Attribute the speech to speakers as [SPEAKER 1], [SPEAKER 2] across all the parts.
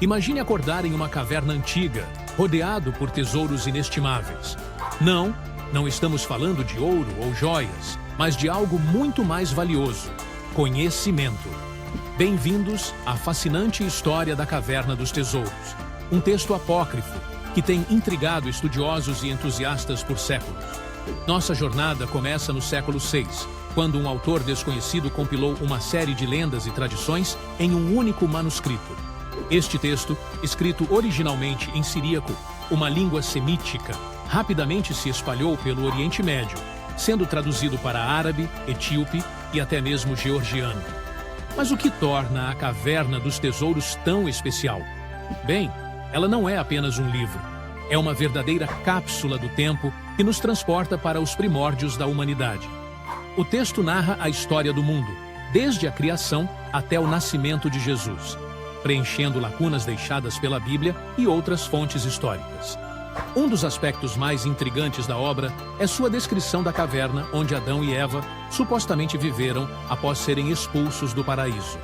[SPEAKER 1] Imagine acordar em uma caverna antiga, rodeado por tesouros inestimáveis. Não estamos falando de ouro ou joias, mas de algo muito mais valioso: conhecimento. Bem-vindos à fascinante história da Caverna dos Tesouros, um texto apócrifo que tem intrigado estudiosos e entusiastas por séculos. Nossa jornada começa no século VI, quando um autor desconhecido compilou uma série de lendas e tradições em um único manuscrito. Este texto, escrito originalmente em siríaco, uma língua semítica, rapidamente se espalhou pelo Oriente Médio, sendo traduzido para árabe, etíope e até mesmo georgiano. Mas o que torna a Caverna dos Tesouros tão especial? Bem, ela não é apenas um livro. É uma verdadeira cápsula do tempo que nos transporta para os primórdios da humanidade. O texto narra a história do mundo, desde a criação até o nascimento de Jesus, preenchendo lacunas deixadas pela Bíblia e outras fontes históricas. Um dos aspectos mais intrigantes da obra é sua descrição da caverna onde Adão e Eva supostamente viveram após serem expulsos do paraíso.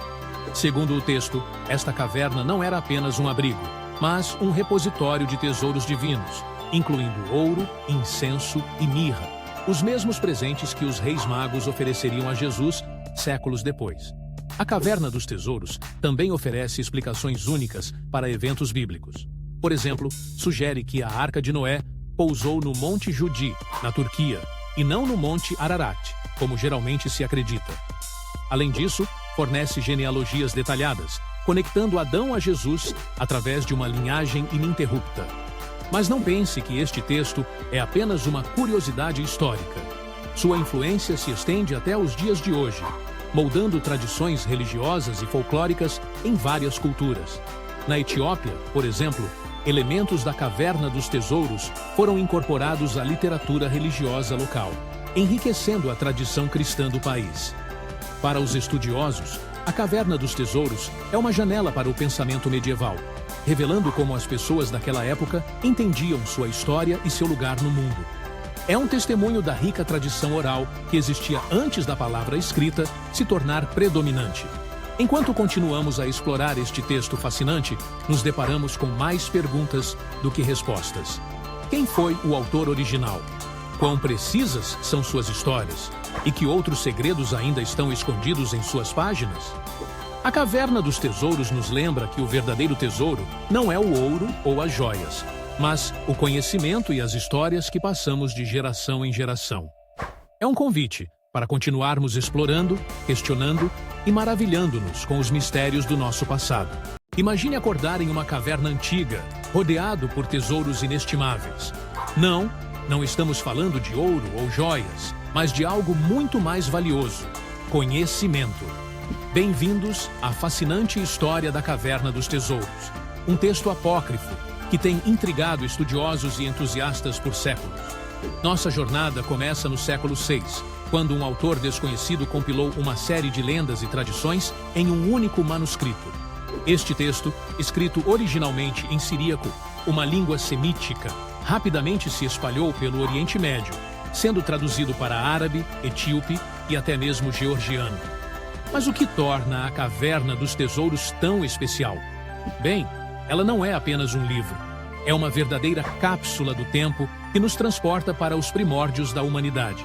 [SPEAKER 1] Segundo o texto, esta caverna não era apenas um abrigo, mas um repositório de tesouros divinos, incluindo ouro, incenso e mirra, os mesmos presentes que os reis magos ofereceriam a Jesus séculos depois. A Caverna dos Tesouros também oferece explicações únicas para eventos bíblicos. Por exemplo, sugere que a Arca de Noé pousou no Monte Judi, na Turquia, e não no Monte Ararat, como geralmente se acredita. Além disso, fornece genealogias detalhadas, conectando Adão a Jesus através de uma linhagem ininterrupta. Mas não pense que este texto é apenas uma curiosidade histórica. Sua influência se estende até os dias de hoje, moldando tradições religiosas e folclóricas em várias culturas. Na Etiópia, por exemplo, elementos da Caverna dos Tesouros foram incorporados à literatura religiosa local, enriquecendo a tradição cristã do país. Para os estudiosos, a Caverna dos Tesouros é uma janela para o pensamento medieval, revelando como as pessoas daquela época entendiam sua história e seu lugar no mundo. É um testemunho da rica tradição oral que existia antes da palavra escrita se tornar predominante. Enquanto continuamos a explorar este texto fascinante, nos deparamos com mais perguntas do que respostas. Quem foi o autor original? Quão precisas são suas histórias? E que outros segredos ainda estão escondidos em suas páginas? A Caverna dos Tesouros nos lembra que o verdadeiro tesouro não é o ouro ou as joias, mas o conhecimento e as histórias que passamos de geração em geração. É um convite para continuarmos explorando, questionando e maravilhando-nos com os mistérios do nosso passado. Imagine acordar em uma caverna antiga, rodeado por tesouros inestimáveis. Não estamos falando de ouro ou joias, mas de algo muito mais valioso: conhecimento. Bem-vindos à fascinante história da Caverna dos Tesouros, um texto apócrifo que tem intrigado estudiosos e entusiastas por séculos. Nossa jornada começa no século VI, quando um autor desconhecido compilou uma série de lendas e tradições em um único manuscrito. Este texto, escrito originalmente em siríaco, uma língua semítica, rapidamente se espalhou pelo Oriente Médio, sendo traduzido para árabe, etíope e até mesmo georgiano. Mas o que torna a Caverna dos Tesouros tão especial? Bem, ela não é apenas um livro. É uma verdadeira cápsula do tempo que nos transporta para os primórdios da humanidade.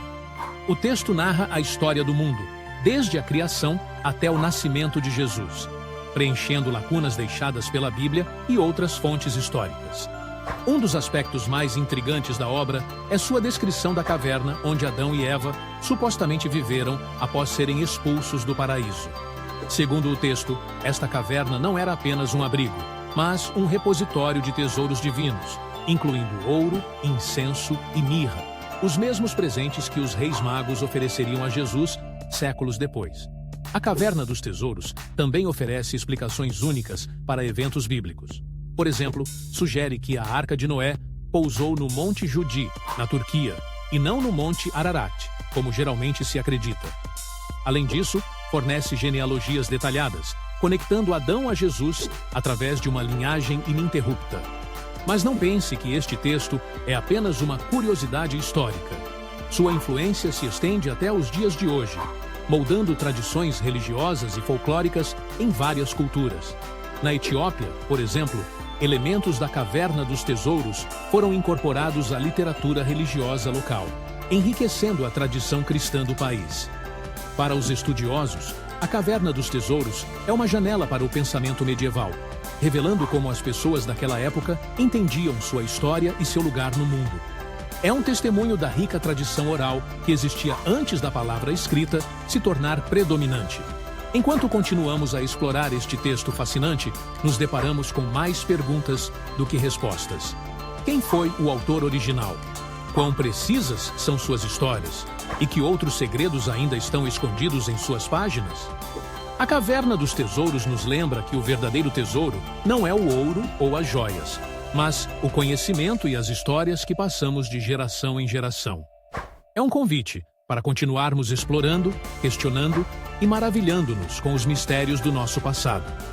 [SPEAKER 1] O texto narra a história do mundo, desde a criação até o nascimento de Jesus, preenchendo lacunas deixadas pela Bíblia e outras fontes históricas. Um dos aspectos mais intrigantes da obra é sua descrição da caverna onde Adão e Eva supostamente viveram após serem expulsos do paraíso. Segundo o texto, esta caverna não era apenas um abrigo, mas um repositório de tesouros divinos, incluindo ouro, incenso e mirra, os mesmos presentes que os reis magos ofereceriam a Jesus séculos depois. A Caverna dos Tesouros também oferece explicações únicas para eventos bíblicos. Por exemplo, sugere que a Arca de Noé pousou no Monte Judi, na Turquia, e não no Monte Ararat, como geralmente se acredita. Além disso, fornece genealogias detalhadas, conectando Adão a Jesus através de uma linhagem ininterrupta. Mas não pense que este texto é apenas uma curiosidade histórica. Sua influência se estende até os dias de hoje, moldando tradições religiosas e folclóricas em várias culturas. Na Etiópia, por exemplo, elementos da Caverna dos Tesouros foram incorporados à literatura religiosa local, enriquecendo a tradição cristã do país. Para os estudiosos, a Caverna dos Tesouros é uma janela para o pensamento medieval, revelando como as pessoas daquela época entendiam sua história e seu lugar no mundo. É um testemunho da rica tradição oral que existia antes da palavra escrita se tornar predominante. Enquanto continuamos a explorar este texto fascinante, nos deparamos com mais perguntas do que respostas. Quem foi o autor original? Quão precisas são suas histórias? E que outros segredos ainda estão escondidos em suas páginas? A Caverna dos Tesouros nos lembra que o verdadeiro tesouro não é o ouro ou as joias, mas o conhecimento e as histórias que passamos de geração em geração. É um convite para continuarmos explorando, questionando e maravilhando-nos com os mistérios do nosso passado.